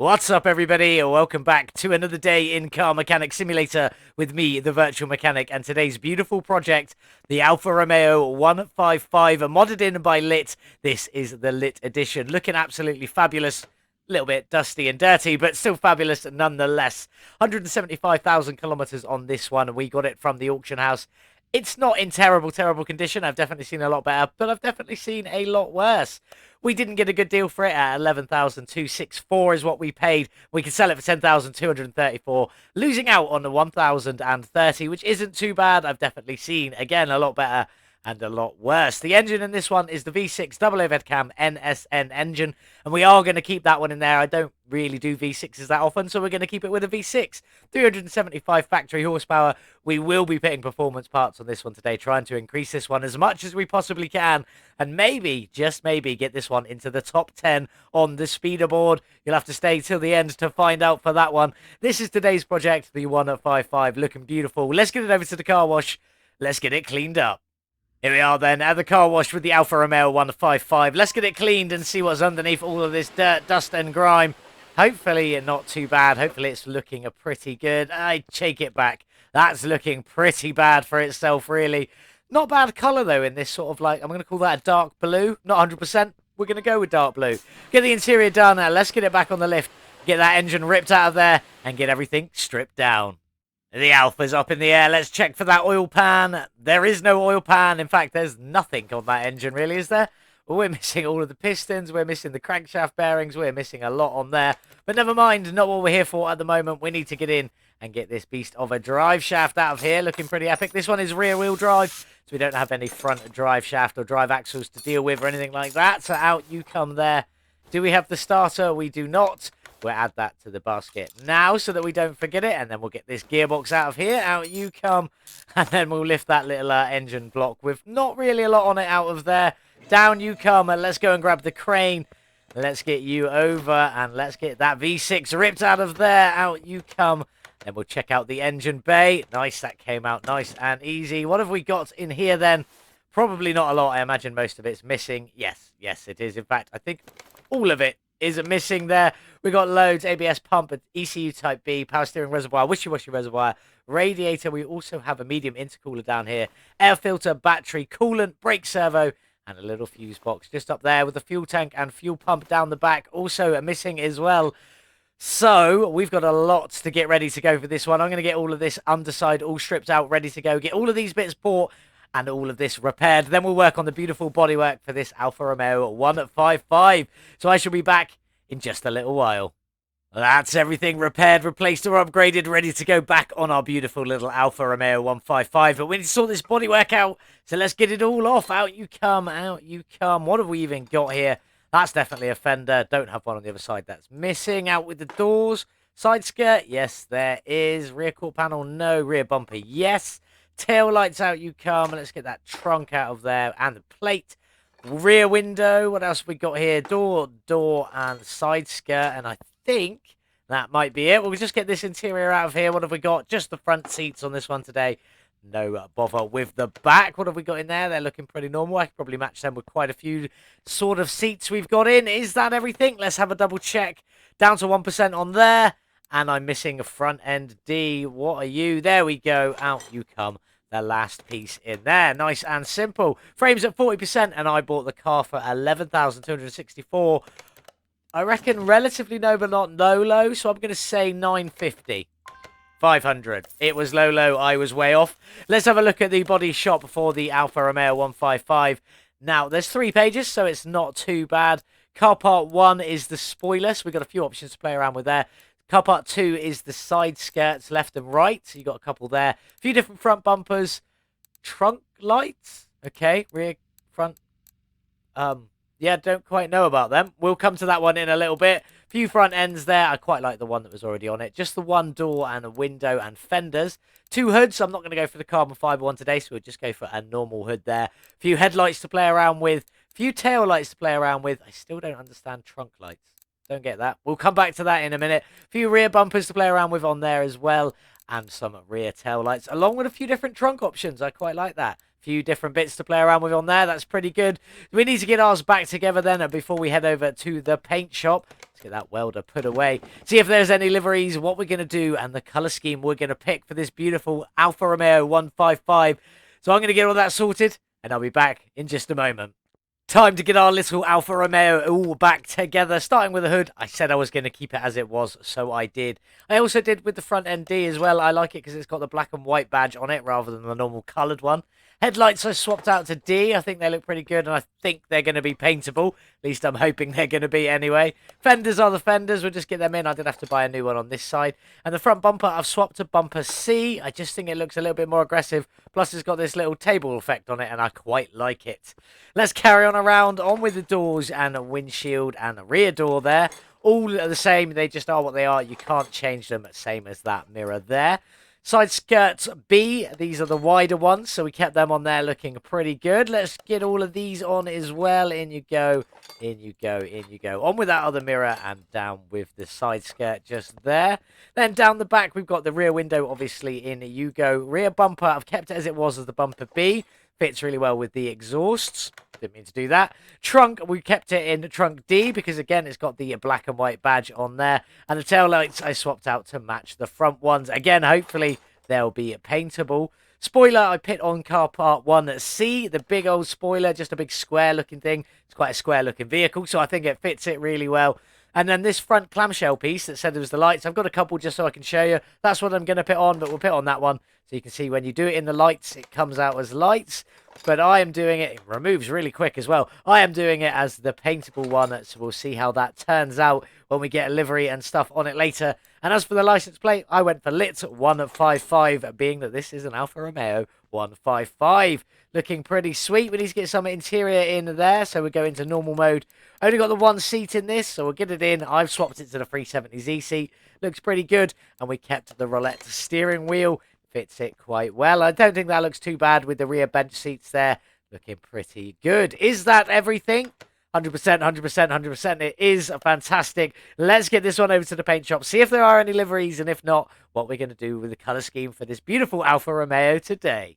What's up, everybody? Welcome back to another day in Car Mechanic Simulator with me, the Virtual Mechanic, and today's beautiful project, the Alfa Romeo 155, modded in by Lit. This is the Lit edition, looking absolutely fabulous. A little bit dusty and dirty, but still fabulous nonetheless. 175,000 kilometers on this one. We got it from the auction house. It's not in terrible condition. I've definitely seen a lot better, but I've definitely seen a lot worse. We didn't get a good deal for it at 11,264 is what we paid. We could sell it for 10,234, losing out on the 1,030, which isn't too bad. I've definitely seen, again, a lot better and a lot worse. The engine in this one is the V6 double overhead cam NSN engine, and we are going to keep that one in there. I don't really do V6s that often, so we're going to keep it with a V6. 375 factory horsepower. We will be putting performance parts on this one today, trying to increase this one as much as we possibly can, and maybe, just maybe, get this one into the top 10 on the speeder board. You'll have to stay till the end to find out for that one. This is today's project, the 155, looking beautiful. Let's get it over to the car wash. Let's get it cleaned up. Here we are then, at the car wash with the Alfa Romeo 155. Let's get it cleaned and see what's underneath all of this dirt, dust and grime. Hopefully not too bad. Hopefully it's looking pretty good. I take it back. That's looking pretty bad for itself, really. Not bad colour, though, in this sort of, like, I'm going to call that a dark blue. Not 100%. We're going to go with dark blue. Get the interior done. Let's get it back on the lift. Get that engine ripped out of there and get everything stripped down. The Alfa's up in the air. Let's check for that oil pan. There is no oil pan. In fact, there's nothing on that engine, really, is there? Well, we're missing all of the pistons. We're missing the crankshaft bearings. We're missing a lot on there. But never mind, not what we're here for at the moment. We need to get in and get this beast of a drive shaft out of here. Looking pretty epic. This one is rear-wheel drive, so we don't have any front drive shaft or drive axles to deal with or anything like that. So out you come there. Do we have the starter? We do not. We'll add that to the basket now so that we don't forget it, and then we'll get this gearbox out of here. Out you come, and then we'll lift that little engine block with not really a lot on it out of there. Down you come, and let's go and grab the crane. Let's get you over, and let's get that V6 ripped out of there. Out you come. Then we'll check out the engine bay. Nice, that came out nice and easy. What have we got in here then? Probably not a lot. I imagine most of it's missing. Yes, it is. In fact, I think all of it is missing there. We got loads, ABS pump, ECU type B, power steering reservoir, wishy-washy reservoir, radiator. We also have a medium intercooler down here, air filter, battery, coolant, brake servo, and a little fuse box just up there with the fuel tank and fuel pump down the back, also missing as well. So we've got a lot to get ready to go for this one. I'm going to get all of this underside all stripped out, ready to go, get all of these bits bought and all of this repaired. Then we'll work on the beautiful bodywork for this Alfa Romeo 155. So I shall be back in just a little while. That's everything repaired, replaced, or upgraded, ready to go back on our beautiful little Alfa Romeo 155. But we need to sort this bodywork out, so let's get it all off. Out you come, out you come. What have we even got here? That's definitely a fender. Don't have one on the other side that's missing. Out with the doors. Side skirt, yes, there is. Rear quarter panel, no. Rear bumper, yes. Tail lights, out you come. Let's get that trunk out of there and the plate. Rear window. What else have we got here? Door, and side skirt. And I think that might be it. We'll just get this interior out of here. What have we got? Just the front seats on this one today. No bother with the back. What have we got in there? They're looking pretty normal. I could probably match them with quite a few sort of seats we've got in. Is that everything? Let's have a double check. Down to 1% on there. And I'm missing a front end D. What are you? There we go. Out you come. The last piece in there. Nice and simple. Frames at 40%, and I bought the car for 11,264. I reckon relatively low, but not low, so I'm going to say 950. 500. It was low. I was way off. Let's have a look at the body shop for the Alfa Romeo 155. Now, there's 3 pages, so it's not too bad. Car part 1 is the spoilers. We've got a few options to play around with there. Car part 2 is the side skirts, left and right. So you got a couple there. A few different front bumpers. Trunk lights. Okay, rear, front. Yeah, don't quite know about them. We'll come to that one in a little bit. A few front ends there. I quite like the one that was already on it. Just the one door and a window and fenders. 2 hoods. I'm not going to go for the carbon fiber one today, so we'll just go for a normal hood there. A few headlights to play around with. A few tail lights to play around with. I still don't understand trunk lights. Don't get that. We'll come back to that in a minute. A few rear bumpers to play around with on there as well. And some rear tail lights, along with a few different trunk options. I quite like that. Few different bits to play around with on there. That's pretty good. We need to get ours back together then before we head over to the paint shop. Let's get that welder put away. See if there's any liveries, what we're going to do, and the colour scheme we're going to pick for this beautiful Alfa Romeo 155. So I'm going to get all that sorted, and I'll be back in just a moment. Time to get our little Alfa Romeo all back together. Starting with the hood, I said I was going to keep it as it was, so I did. I also did with the front end D as well. I like it because it's got the black and white badge on it rather than the normal coloured one. Headlights I swapped out to D. I think they look pretty good, and I think they're going to be paintable. At least I'm hoping they're going to be anyway. Fenders are the fenders. We'll just get them in. I did have to buy a new one on this side. And the front bumper, I've swapped to bumper C. I just think it looks a little bit more aggressive. Plus, it's got this little table effect on it, and I quite like it. Let's carry on around, on with the doors and windshield and rear door there. All the same. They just are what they are. You can't change them. Same as that mirror there. Side skirts B, these are the wider ones, so we kept them on there looking pretty good. Let's get all of these on as well. In you go, in you go, in you go. On with that other mirror and down with the side skirt just there. Then down the back, we've got the rear window, obviously, in you go. Rear bumper, I've kept it as it was as the bumper B. Fits really well with the exhausts. Didn't mean to do that. Trunk, we kept it in trunk D because, again, it's got the black and white badge on there. And the tail lights I swapped out to match the front ones. Again, hopefully they'll be paintable. Spoiler, I put on car part 1C, the big old spoiler, just a big square looking thing. It's quite a square looking vehicle, so I think it fits it really well. And then this front clamshell piece that said it was the lights, I've got a couple just so I can show you. That's what I'm going to put on, but we'll put on that one. So you can see when you do it in the lights, it comes out as lights. But I am doing it removes really quick as well. I am doing it as the paintable one, so we'll see how that turns out when we get a livery and stuff on it later. And as for the license plate, I went for Lit 155, being that this is an Alfa Romeo 155. Looking pretty sweet. We need to get some interior in there, so we go into normal mode. Only got the one seat in this, so we'll get it in. I've swapped it to the 370Z seat. Looks pretty good. And we kept the roulette steering wheel. Fits it quite well. I don't think that looks too bad with the rear bench seats there. Looking pretty good. Is that everything? 100%, 100%, 100%. It is fantastic. Let's get this one over to the paint shop. See if there are any liveries, and if not, what we're going to do with the colour scheme for this beautiful Alfa Romeo today.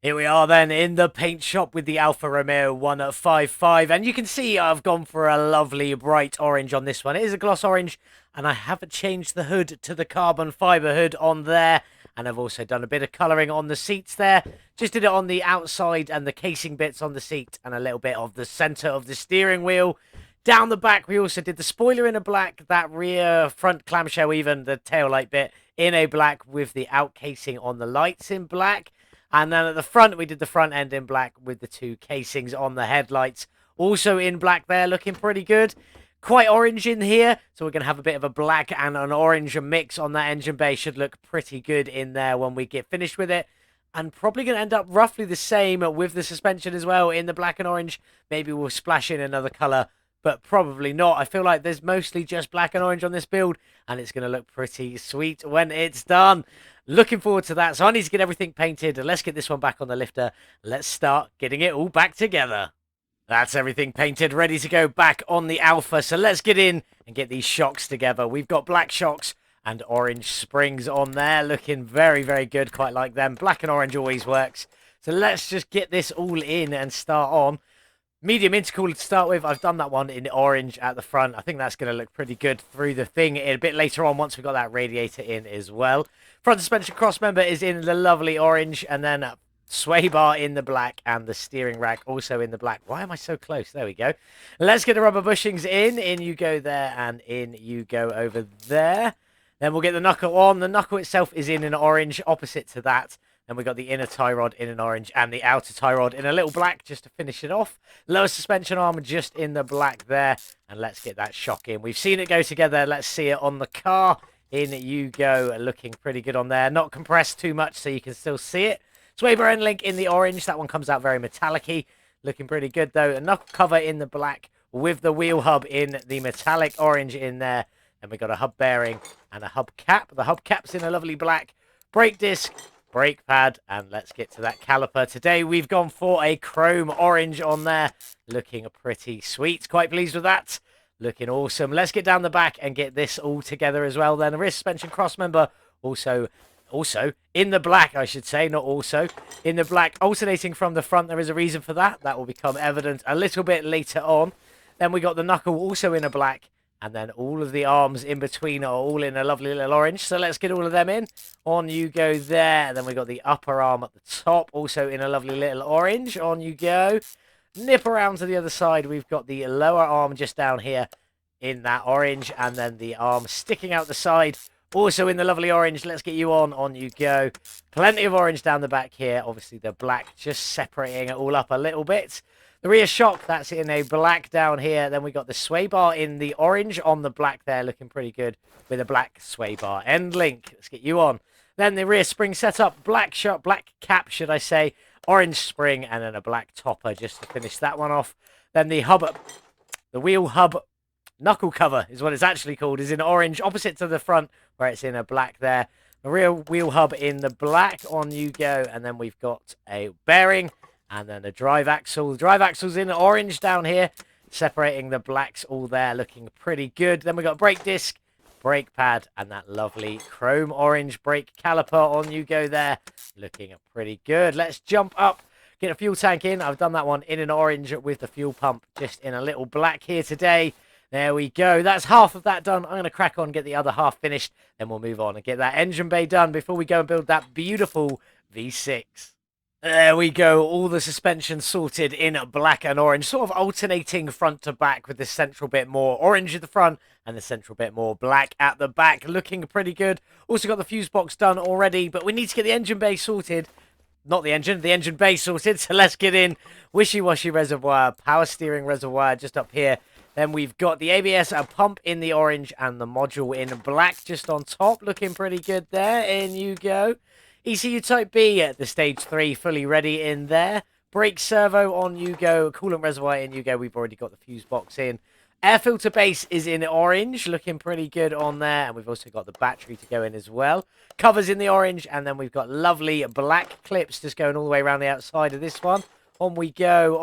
Here we are then in the paint shop with the Alfa Romeo 155, and you can see I've gone for a lovely bright orange on this one. It is a gloss orange, and I haven't changed the hood to the carbon fibre hood on there, and I've also done a bit of colouring on the seats there. Just did it on the outside and the casing bits on the seat, and a little bit of the centre of the steering wheel. Down the back, we also did the spoiler in a black, that rear front clamshell, even the tail light bit in a black with the out casing on the lights in black. And then at the front, we did the front end in black with the two casings on the headlights. Also in black there, looking pretty good. Quite orange in here, so we're going to have a bit of a black and an orange mix on that engine bay. Should look pretty good in there when we get finished with it. And probably going to end up roughly the same with the suspension as well in the black and orange. Maybe we'll splash in another colour, but probably not. I feel like there's mostly just black and orange on this build, and it's going to look pretty sweet when it's done. Looking forward to that. So I need to get everything painted. Let's get this one back on the lifter. Let's start getting it all back together. That's everything painted, ready to go back on the Alfa. So let's get in and get these shocks together. We've got black shocks and orange springs on there. Looking very, very good. Quite like them. Black and orange always works. So let's just get this all in and start on. Medium intercooler to start with. I've done that one in orange at the front. I think that's going to look pretty good through the thing a bit later on once we've got that radiator in as well. Front suspension cross member is in the lovely orange, and then sway bar in the black, and the steering rack also in the black. Why am I so close? There we go. Let's get the rubber bushings in. In you go there, and in you go over there. Then we'll get the knuckle on. The knuckle itself is in an orange, opposite to that. Then we've got the inner tie rod in an orange and the outer tie rod in a little black just to finish it off. Lower suspension arm just in the black there. And let's get that shock in. We've seen it go together. Let's see it on the car. In you go. Looking pretty good on there. Not compressed too much so you can still see it. Sway bar end link in the orange. That one comes out very metallic-y. Looking pretty good though. A knuckle cover in the black with the wheel hub in the metallic orange in there. And we've got a hub bearing and a hub cap. The hub cap's in a lovely black. Brake disc. Brake pad, and let's get to that caliper. Today we've gone for a chrome orange on there. Looking pretty sweet. Quite pleased with that. Looking awesome. Let's get down the back and get this all together as well then. The rear suspension cross member also Also, in the black, I should say, not also. In the black, alternating from the front, there is a reason for that. That will become evident a little bit later on. Then we got the knuckle also in a black. And then all of the arms in between are all in a lovely little orange. So let's get all of them in. On you go there. And then we got the upper arm at the top, also in a lovely little orange. On you go. Nip around to the other side. We've got the lower arm just down here in that orange. And then the arm sticking out the side, also in the lovely orange. Let's get you on. On you go. Plenty of orange down the back here. Obviously, the black just separating it all up a little bit. The rear shock, that's in a black down here. Then we got the sway bar in the orange on the black there, looking pretty good with a black sway bar. End link, let's get you on. Then the rear spring setup, black shot, black cap, should I say. Orange spring, and then a black topper just to finish that one off. Then the hub, the wheel hub knuckle cover is what it's actually called, is in orange, opposite to the front, where it's in a black there. The rear wheel hub in the black. On you go. And then we've got a bearing. And then the drive axle. The drive axle's in orange down here, separating the blacks all there, looking pretty good. Then we got brake disc, brake pad, and that lovely chrome orange brake caliper. On you go there, looking pretty good. Let's jump up, get a fuel tank in. I've done that one in an orange with the fuel pump just in a little black here today. There we go. That's half of that done. I'm going to crack on, get the other half finished. Then we'll move on and get that engine bay done before we go and build that beautiful V6. There we go, all the suspension sorted in black and orange, sort of alternating front to back with the central bit more orange at the front and the central bit more black at the back, looking pretty good. Also got the fuse box done already, but we need to get the engine bay sorted. Not the engine bay sorted, so let's get in. Wishy-washy reservoir, power steering reservoir just up here. Then we've got the ABS pump in the orange and the module in black just on top, looking pretty good there. In you go. ECU Type B at the Stage 3, fully ready in there. Brake servo, on you go. Coolant reservoir, in you go. We've already got the fuse box in. Air filter base is in orange, looking pretty good on there. And we've also got the battery to go in as well. Covers in the orange, and then we've got lovely black clips just going all the way around the outside of this one. On we go,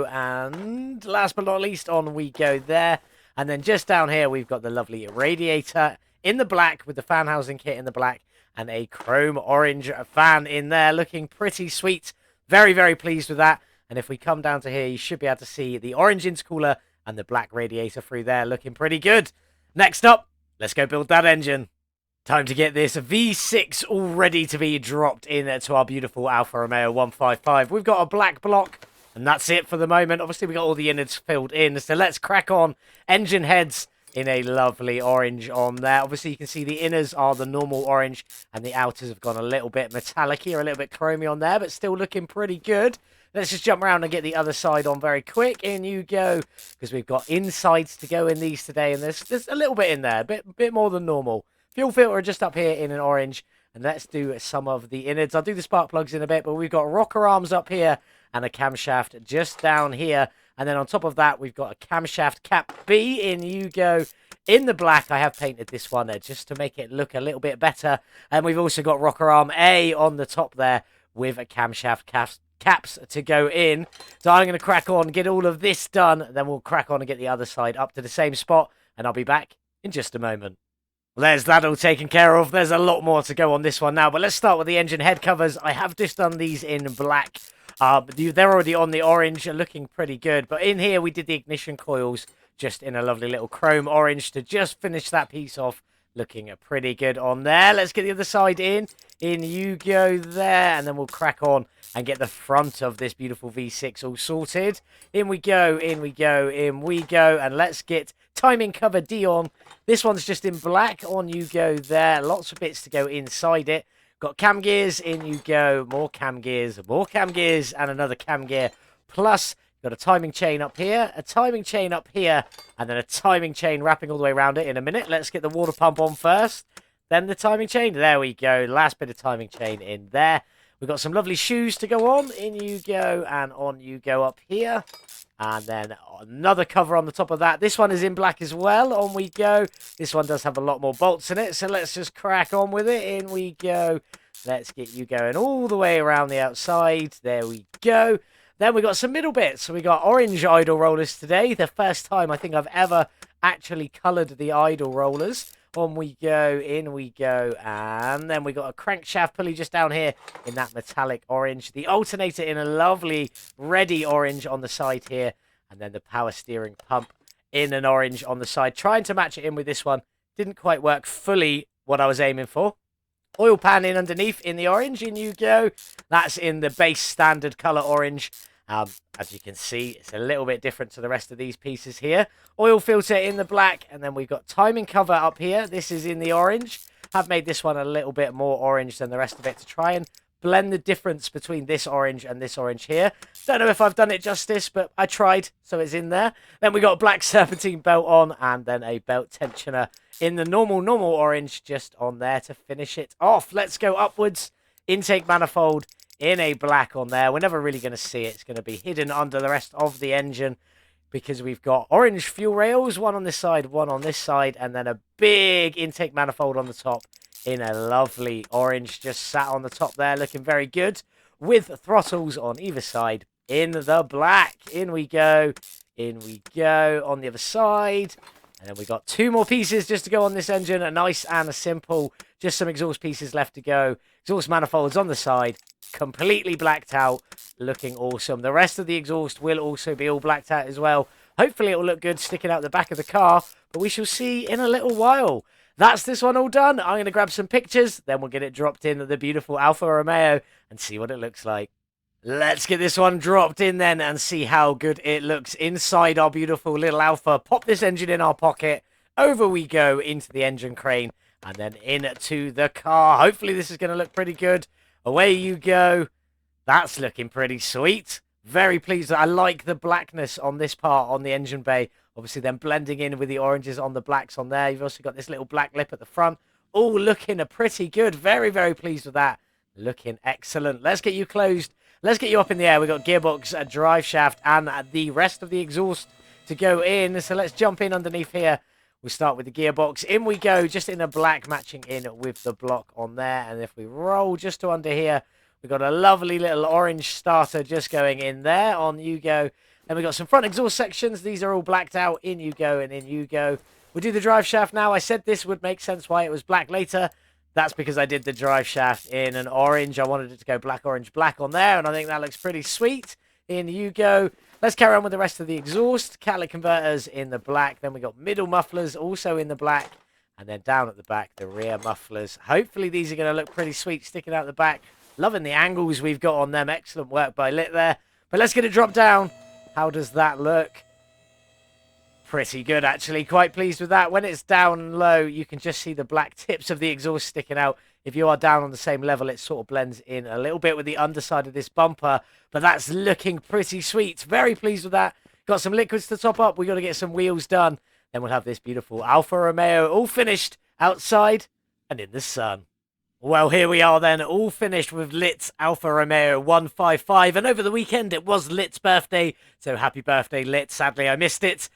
and last but not least, on we go there. And then just down here, we've got the lovely radiator in the black with the fan housing kit in the black. And a chrome orange fan in there, looking pretty sweet. Very, very pleased with that. And if we come down to here, you should be able to see the orange intercooler and the black radiator through there, looking pretty good. Next up, let's go build that engine. Time to get this V6 all ready to be dropped into our beautiful Alfa Romeo 155. We've got a black block, and that's it for the moment. Obviously, we got all the innards filled in, so let's crack on. Engine heads in a lovely orange on there. Obviously, you can see the inners are the normal orange, and the outers have gone a little bit metallic-y or a little bit chromy on there, but still looking pretty good. Let's just jump around and get the other side on very quick. In you go, because we've got insides to go in these today, and there's a little bit in there, a bit more than normal. Fuel filter just up here in an orange, and let's do some of the innards. I'll do the spark plugs in a bit, but we've got rocker arms up here and a camshaft just down here. And then on top of that, we've got a camshaft cap B. In you go. In the black, I have painted this one just to make it look a little bit better. And we've also got rocker arm A on the top there with a camshaft caps to go in. So I'm going to crack on, get all of this done. Then we'll crack on and get the other side up to the same spot. And I'll be back in just a moment. There's that all taken care of. There's a lot more to go on this one now. But let's start with the engine head covers. I have just done these in black. They're already on the orange, looking pretty good. But in here, we did the ignition coils just in a lovely little chrome orange to just finish that piece off. Looking pretty good on there. Let's get the other side in. In you go there. And then we'll crack on and get the front of this beautiful V6 all sorted. In we go, in we go, in we go. And let's get timing cover D on. This one's just in black. On you go there. Lots of bits to go inside it. Got cam gears, in you go, more cam gears, and another cam gear. Plus, got a timing chain up here, a timing chain up here, and then a timing chain wrapping all the way around it in a minute. Let's get the water pump on first, then the timing chain. There we go, last bit of timing chain in there. We've got some lovely shoes to go on. In you go, and on you go up here. And then another cover on the top of that. This one is in black as well. On we go. This one does have a lot more bolts in it, so let's just crack on with it. In we go. Let's get you going all the way around the outside. There we go. Then we got some middle bits. So we got orange idle rollers today. The first time I think I've ever actually coloured the idle rollers. On we go, in we go, and then we got a crankshaft pulley just down here in that metallic orange. The alternator in a lovely reddy orange on the side here, and then the power steering pump in an orange on the side. Trying to match it in with this one. Didn't quite work fully what I was aiming for. Oil pan in underneath in the orange, in you go. That's in the base standard color orange. As you can see, it's a little bit different to the rest of these pieces here. Oil filter in the black, and then we've got timing cover up here. This is in the orange. I've made this one a little bit more orange than the rest of it to try and blend the difference between this orange and this orange here. Don't know if I've done it justice, but I tried, so it's in there. Then we got a black serpentine belt on, and then a belt tensioner in the normal orange just on there to finish it off. Let's go upwards. Intake manifold in a black on there. We're never really going to see it. It's going to be hidden under the rest of the engine because we've got orange fuel rails, one on this side, one on this side, and then a big intake manifold on the top in a lovely orange, just sat on the top there, looking very good, with throttles on either side in the black. In we go on the other side. And then we got two more pieces just to go on this engine, a nice and a simple, just some exhaust pieces left to go. Exhaust manifolds on the side, completely blacked out, looking awesome. The rest of the exhaust will also be all blacked out as well. Hopefully it will look good sticking out the back of the car, but we shall see in a little while. That's this one all done. I'm going to grab some pictures, then we'll get it dropped in the beautiful Alfa Romeo and see what it looks like. Let's get this one dropped in then and see how good it looks inside our beautiful little Alfa. Pop this engine in our pocket. Over we go into the engine crane and then into the car. Hopefully this is going to look pretty good. Away you go. That's looking pretty sweet. Very pleased. I like the blackness on this part on the engine bay. Obviously then blending in with the oranges on the blacks on there. You've also got this little black lip at the front. All looking pretty good. Very, very pleased with that. Looking excellent. Let's get you closed. Let's get you up in the air. We've got gearbox, a drive shaft, and the rest of the exhaust to go in. So let's jump in underneath here. We'll start with the gearbox. In we go, just in a black, matching in with the block on there. And if we roll just to under here, we've got a lovely little orange starter just going in there. On you go. Then we've got some front exhaust sections. These are all blacked out. In you go, and in you go. We'll do the drive shaft now. I said this would make sense why it was black later. That's because I did the drive shaft in an orange. I wanted it to go black, orange, black on there, and I think that looks pretty sweet. In you go. Let's carry on with the rest of the exhaust. Catalytic converters in the black. Then we got middle mufflers also in the black. And then down at the back, the rear mufflers. Hopefully these are going to look pretty sweet sticking out the back. Loving the angles we've got on them. Excellent work by Lit there. But let's get it dropped down. How does that look? Pretty good, actually. Quite pleased with that. When it's down low, you can just see the black tips of the exhaust sticking out. If you are down on the same level, it sort of blends in a little bit with the underside of this bumper. But that's looking pretty sweet. Very pleased with that. Got some liquids to top up. We've got to get some wheels done. Then we'll have this beautiful Alfa Romeo all finished outside and in the sun. Well, here we are then, all finished with Lit's Alfa Romeo 155. And over the weekend, it was Lit's birthday. So happy birthday, Lit. Sadly, I missed it.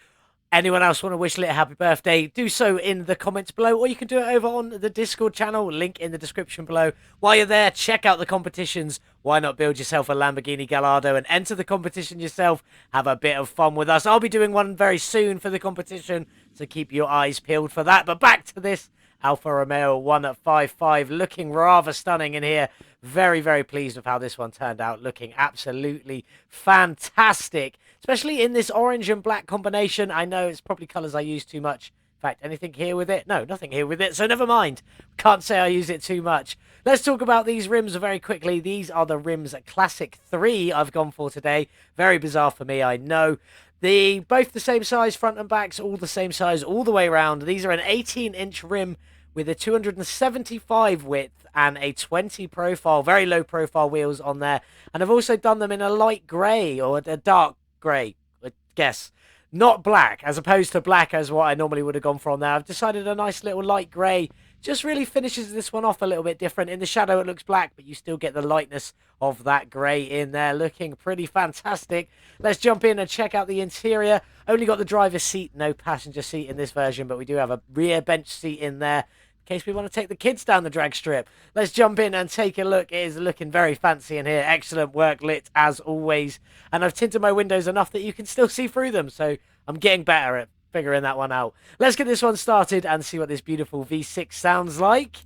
Anyone else want to wish Lit a happy birthday, do so in the comments below, or you can do it over on the Discord channel, link in the description below. While you're there, check out the competitions. Why not build yourself a Lamborghini Gallardo and enter the competition yourself? Have a bit of fun with us. I'll be doing one very soon for the competition, so keep your eyes peeled for that. But back to this Alfa Romeo 155, looking rather stunning in here. Very, very pleased with how this one turned out, looking absolutely fantastic, especially in this orange and black combination. I know it's probably colours I use too much. In fact, anything here with it? No, nothing here with it, so never mind. Can't say I use it too much. Let's talk about these rims very quickly. These are the rims Classic 3 I've gone for today. Very bizarre for me, I know. Both the same size, front and backs, all the same size all the way around. These are an 18-inch rim with a 275 width and a 20 profile, very low profile wheels on there. And I've also done them in a light grey or a dark grey, I guess. Not black, as opposed to black as what I normally would have gone for on there. I've decided a nice little light grey just really finishes this one off a little bit different. In the shadow it looks black, but you still get the lightness of that grey in there, looking pretty fantastic. Let's jump in and check out the interior. Only got the driver's seat, no passenger seat in this version, but we do have a rear bench seat in there in case we want to take the kids down the drag strip. Let's jump in and take a look. It is looking very fancy in here. Excellent work, Lit, as always. And I've tinted my windows enough that you can still see through them, so I'm getting better at figuring that one out. Let's get this one started and see what this beautiful V6 sounds like.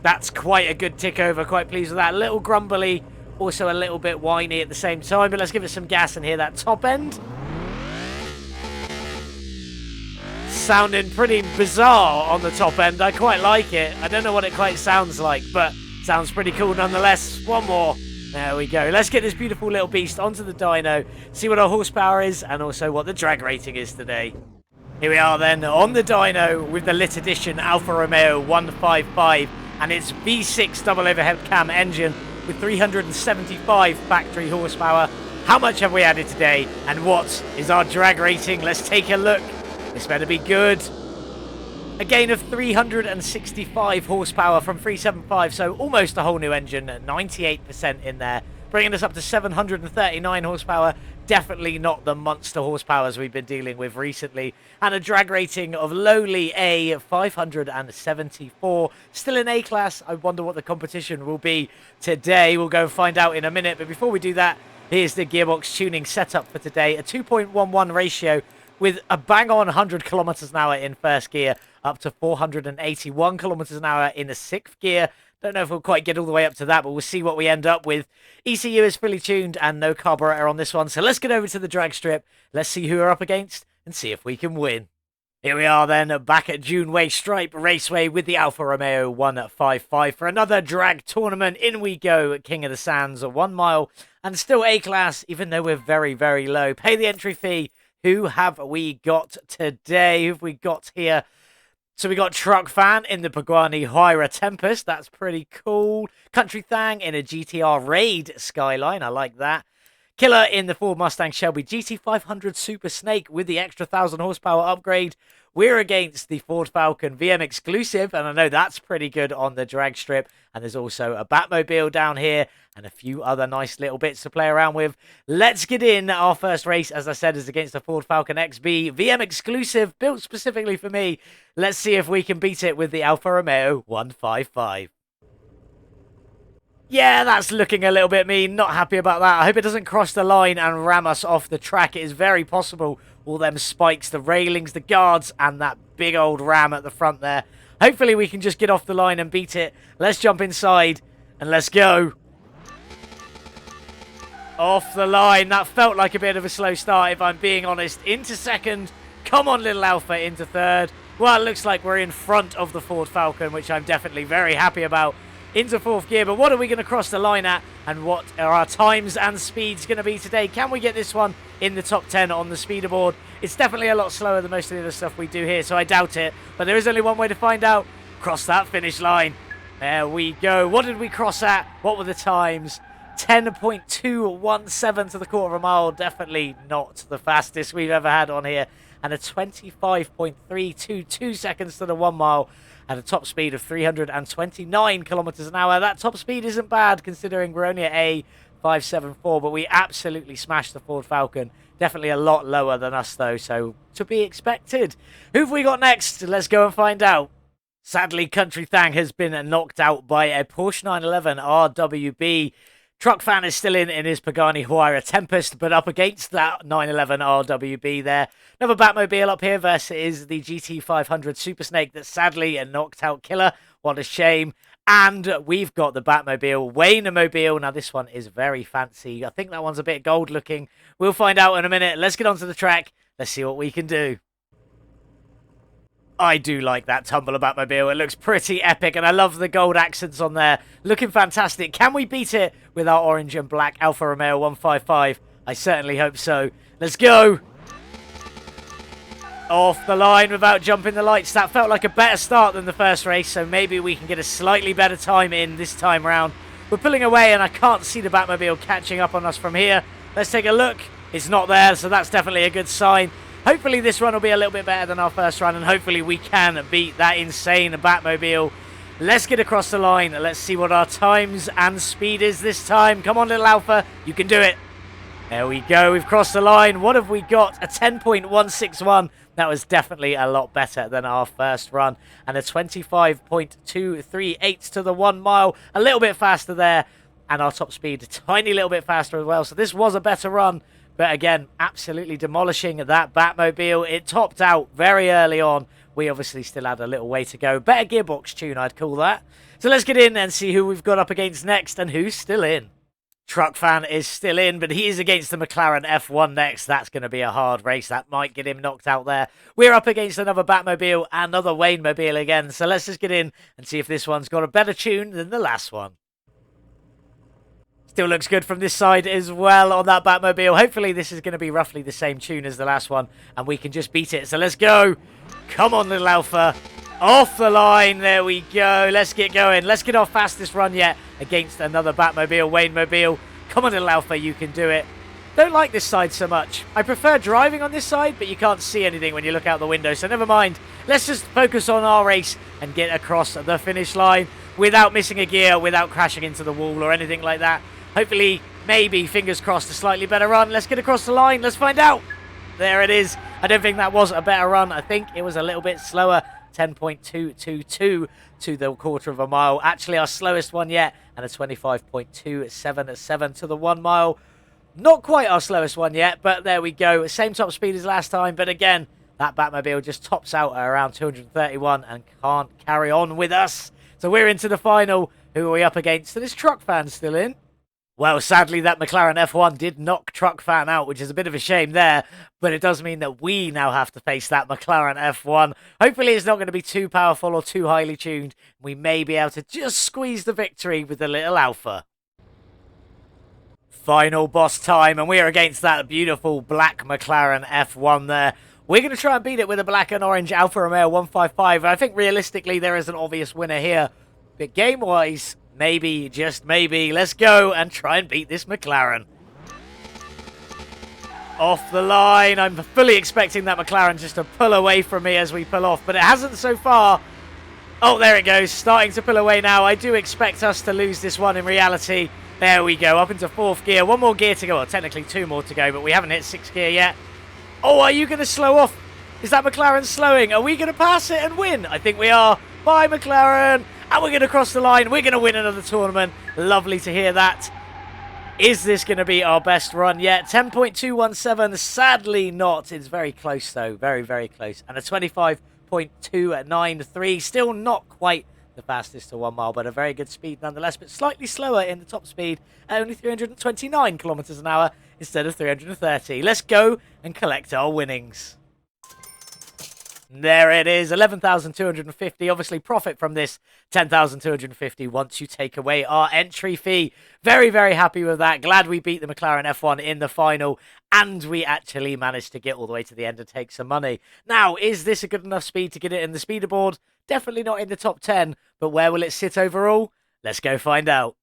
That's quite a good tick over. Quite pleased with that. A little grumbly, also a little bit whiny at the same time. But let's give it some gas and hear that top end. Sounding pretty bizarre on the top end. I quite like it. I don't know what it quite sounds like, but sounds pretty cool nonetheless. One more. There we go. Let's get this beautiful little beast onto the dyno, see what our horsepower is, and also what the drag rating is today. Here we are then on the dyno with the Lit Edition Alfa Romeo 155 and its V6 double overhead cam engine with 375 factory horsepower. How much have we added today, and what is our drag rating? Let's take a look. This better be good. A gain of 365 horsepower from 375, so almost a whole new engine, 98% in there, bringing us up to 739 horsepower. Definitely not the monster horsepowers we've been dealing with recently. And a drag rating of lowly A, 574. Still in A class. I wonder what the competition will be today. We'll go and find out in a minute. But before we do that, here's the gearbox tuning setup for today. A 2.11 ratio with a bang-on 100 kilometers an hour in first gear, up to 481 kilometers an hour in the sixth gear. Don't know if we'll quite get all the way up to that, but we'll see what we end up with. ECU is fully tuned and no carburetor on this one. So let's get over to the drag strip. Let's see who we're up against and see if we can win. Here we are then, back at Juneway Stripe Raceway with the Alfa Romeo 155 for another drag tournament. In we go at King of the Sands, 1 mile, and still A-class, even though we're very, very low. Pay the entry fee. Who have we got today? Who have we got here? So we got Truck Fan in the Pagani Huayra Tempest. That's pretty cool. Country Thang in a GTR Raid Skyline. I like that. Killer in the Ford Mustang Shelby GT500 Super Snake with the extra 1,000 horsepower upgrade. We're against the Ford Falcon VM exclusive, and I know that's pretty good on the drag strip. And there's also a Batmobile down here and a few other nice little bits to play around with. Let's get in. Our first race, as I said, is against the Ford Falcon XB VM exclusive, built specifically for me. Let's see if we can beat it with the Alfa Romeo 155. Yeah, that's looking a little bit mean. Not happy about that. I hope it doesn't cross the line and ram us off the track. It is very possible. All them spikes, the railings, the guards, and that big old ram at the front there. Hopefully we can just get off the line and beat it. Let's jump inside and let's go. Off the line. That felt like a bit of a slow start, if I'm being honest. Into second. Come on, little Alpha, into third. Well, it looks like we're in front of the Ford Falcon, which I'm definitely very happy about. Into fourth gear, but what are we going to cross the line at, and what are our times and speeds going to be today? Can we get this one in the top 10 on the speederboard? It's definitely a lot slower than most of the other stuff we do here, so I doubt it, but there is only one way to find out. Cross that finish line. There we go. What did we cross at? What were the times? 10.217 to the quarter of a mile. Definitely not the fastest we've ever had on here. And a 25.322 seconds to the 1 mile. At a top speed of 329 kilometers an hour. That top speed isn't bad considering we're only at A574, but we absolutely smashed the Ford Falcon. Definitely a lot lower than us though, so to be expected. Who have we got next? Let's go and find out. Sadly, Country Thang has been knocked out by a Porsche 911 RWB. Truck Fan is still in his Pagani Huayra Tempest, but up against that 911 RWB there. Another Batmobile up here versus the GT500 Super Snake that sadly knocked out Killer. What a shame. And we've got the Batmobile, Wayne-mobile. Now, this one is very fancy. I think that one's a bit gold looking. We'll find out in a minute. Let's get onto the track. Let's see what we can do. I do like that Tumbler Batmobile. It looks pretty epic, and I love the gold accents on there. Looking fantastic. Can we beat it with our orange and black Alfa Romeo 155? I certainly hope so. Let's go. Off the line without jumping the lights. That felt like a better start than the first race, so maybe we can get a slightly better time in this time round. We're pulling away, and I can't see the Batmobile catching up on us from here. Let's take a look. It's not there, so that's definitely a good sign. Hopefully this run will be a little bit better than our first run, and hopefully we can beat that insane Batmobile. Let's get across the line. Let's see what our times and speed is this time. Come on, little Alpha. You can do it. There we go. We've crossed the line. What have we got? A 10.161. That was definitely a lot better than our first run. And a 25.238 to the 1 mile. A little bit faster there. And our top speed a tiny little bit faster as well. So this was a better run. But again, absolutely demolishing that Batmobile. It topped out very early on. We obviously still had a little way to go. Better gearbox tune, I'd call that. So let's get in and see who we've got up against next and who's still in. Truck Fan is still in, but he is against the McLaren F1 next. That's going to be a hard race. That might get him knocked out there. We're up against another Batmobile, another Wayne-mobile again. So let's just get in and see if this one's got a better tune than the last one. Still looks good from this side as well on that Batmobile. Hopefully this is going to be roughly the same tune as the last one, and we can just beat it. So let's go. Come on, little Alpha. Off the line. There we go. Let's get going. Let's get our fastest run yet against another Batmobile, Wayne-mobile. Come on, little Alpha. You can do it. Don't like this side so much. I prefer driving on this side, but you can't see anything when you look out the window, so never mind. Let's just focus on our race and get across the finish line without missing a gear, without crashing into the wall or anything like that. Hopefully, maybe, fingers crossed, a slightly better run. Let's get across the line. Let's find out. There it is. I don't think that was a better run. I think it was a little bit slower. 10.222 to the quarter of a mile. Actually, our slowest one yet. And a 25.277 to the 1 mile. Not quite our slowest one yet, but there we go. Same top speed as last time. But again, that Batmobile just tops out at around 231 and can't carry on with us. So we're into the final. Who are we up against? And is Truck Fan still in? Well, sadly, that McLaren F1 did knock Truck Fan out, which is a bit of a shame there. But it does mean that we now have to face that McLaren F1. Hopefully, it's not going to be too powerful or too highly tuned. We may be able to just squeeze the victory with the little Alpha. Final boss time, and we're against that beautiful black McLaren F1 there. We're going to try and beat it with a black and orange Alfa Romeo 155. I think realistically, there is an obvious winner here. But game-wise, maybe, just maybe. Let's go and try and beat this McLaren. Off the line. I'm fully expecting that McLaren just to pull away from me as we pull off, but it hasn't so far. Oh, there it goes. Starting to pull away now. I do expect us to lose this one in reality. There we go. Up into fourth gear. One more gear to go. Well, technically two more to go, but we haven't hit sixth gear yet. Oh, are you going to slow off? Is that McLaren slowing? Are we going to pass it and win? I think we are. Bye, McLaren. And we're going to cross the line. We're going to win another tournament. Lovely to hear that. Is this going to be our best run yet? 10.217. Sadly not. It's very close, though. Very, very close. And a 25.293. Still not quite the fastest to 1 mile, but a very good speed nonetheless. But slightly slower in the top speed. At only 329 kilometers an hour instead of 330. Let's go and collect our winnings. There it is, 11,250. Obviously, profit from this 10,250 once you take away our entry fee. Very, very happy with that. Glad we beat the McLaren F1 in the final, and we actually managed to get all the way to the end and take some money. Now, is this a good enough speed to get it in the speeder board? Definitely not in the top 10, but where will it sit overall? Let's go find out.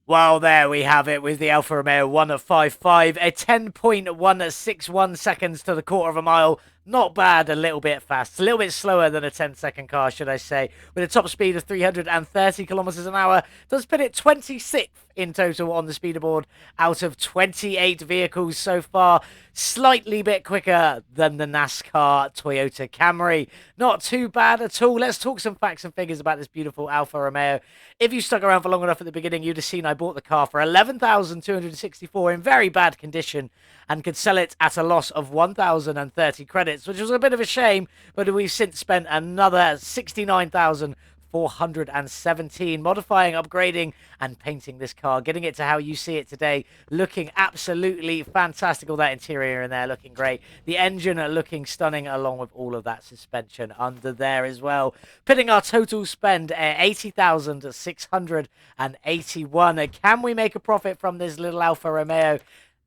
Well, there we have it with the Alfa Romeo 155, a 10.161 seconds to the quarter of a mile. Not bad, a little bit fast. A little bit slower than a 10-second car, should I say. With a top speed of 330 kilometers an hour. Does put it 26th in total on the speeder board out of 28 vehicles so far. Slightly bit quicker than the NASCAR Toyota Camry. Not too bad at all. Let's talk some facts and figures about this beautiful Alfa Romeo. If you stuck around for long enough at the beginning, you'd have seen I bought the car for $11,264 in very bad condition and could sell it at a loss of 1,030 credits, which was a bit of a shame, but we've since spent another 69,417 modifying, upgrading, and painting this car, getting it to how you see it today, looking absolutely fantastic. All that interior in there looking great. The engine looking stunning, along with all of that suspension under there as well. Putting our total spend at 80,681. Can we make a profit from this little Alfa Romeo?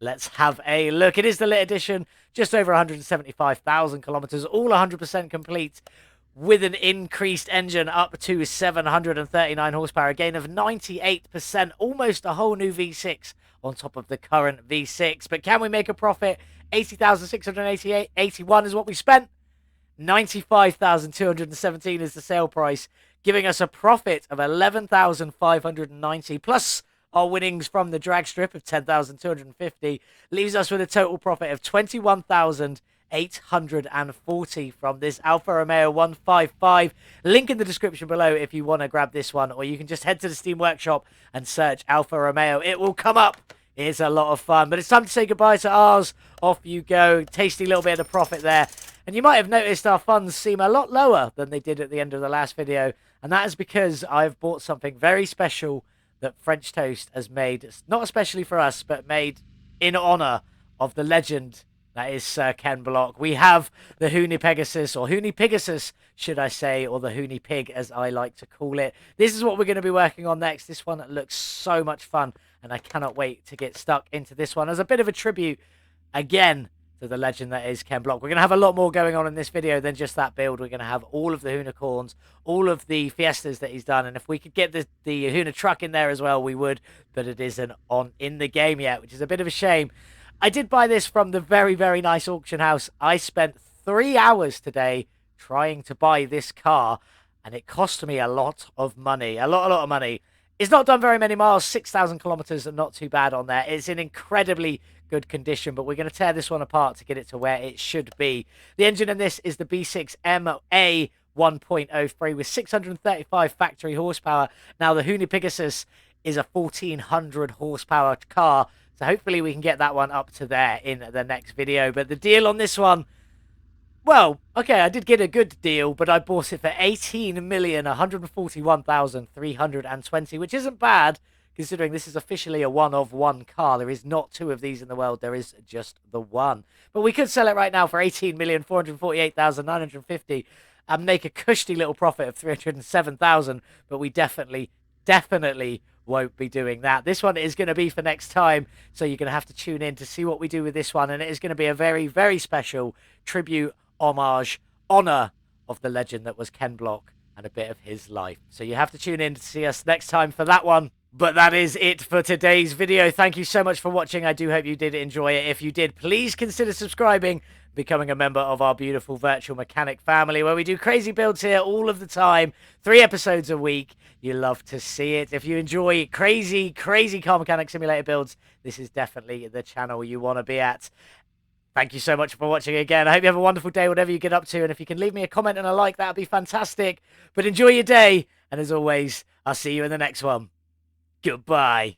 Let's have a look. It is the lit edition, just over 175,000 kilometers, all 100% complete, with an increased engine up to 739 horsepower, a gain of 98%, almost a whole new V6 on top of the current V6. But can we make a profit? 80,681 is what we spent. 95,217 is the sale price, giving us a profit of 11,590 plus our winnings from the drag strip of 10,250 leaves us with a total profit of 21,840 from this Alfa Romeo 155. Link in the description below if you want to grab this one, or you can just head to the Steam Workshop and search Alfa Romeo. It will come up. It's a lot of fun. But it's time to say goodbye to ours. Off you go. Tasty little bit of profit there. And you might have noticed our funds seem a lot lower than they did at the end of the last video. And that is because I've bought something very special that French Toast has made. Not especially for us, but made in honor of the legend that is Sir Ken Block. We have the Huni Pegasus, or Huni Pegasus, should I say, or the Huni Pig, as I like to call it. This is what we're going to be working on next. This one looks so much fun, and I cannot wait to get stuck into this one as a bit of a tribute, again, to the legend that is Ken Block. We're going to have a lot more going on in this video than just that build. We're going to have all of the Unicorns, all of the Fiestas that he's done, and if we could get the Huna truck in there as well, we would, but it isn't on in the game yet, which is a bit of a shame. I did buy this from the very, very nice auction house. I spent 3 hours today trying to buy this car, and it cost me a lot of money. A lot of money. It's not done very many miles, 6,000 kilometers, and not too bad on there. It's in incredibly good condition, but we're going to tear this one apart to get it to where it should be. The engine in this is the B6MA 1.03 with 635 factory horsepower. Now, the Huni Pegasus is a 1,400 horsepower car, so hopefully we can get that one up to there in the next video. But the deal on this one, well, okay, I did get a good deal, but I bought it for 18,141,320, which isn't bad, considering this is officially a one-of-one car. There is not two of these in the world. There is just the one. But we could sell it right now for 18,448,950 and make a cushy little profit of 307,000, but we definitely won't be doing that. This one is going to be for next time, so you're going to have to tune in to see what we do with this one, and it is going to be a very, very special tribute, homage, honor of the legend that was Ken Block and a bit of his life. So you have to tune in to see us next time for that one. But that is it for today's video. Thank you so much for watching. I do hope you did enjoy it. If you did, please consider subscribing, becoming a member of our beautiful Virtual Mechanic family, where we do crazy builds here all of the time, 3 episodes a week. You love to see it. If you enjoy crazy Car Mechanic Simulator builds, this is definitely the channel you want to be at. Thank you so much for watching again. I hope you have a wonderful day, whatever you get up to. And if you can leave me a comment and a like, that would be fantastic. But enjoy your day. And as always, I'll see you in the next one. Goodbye.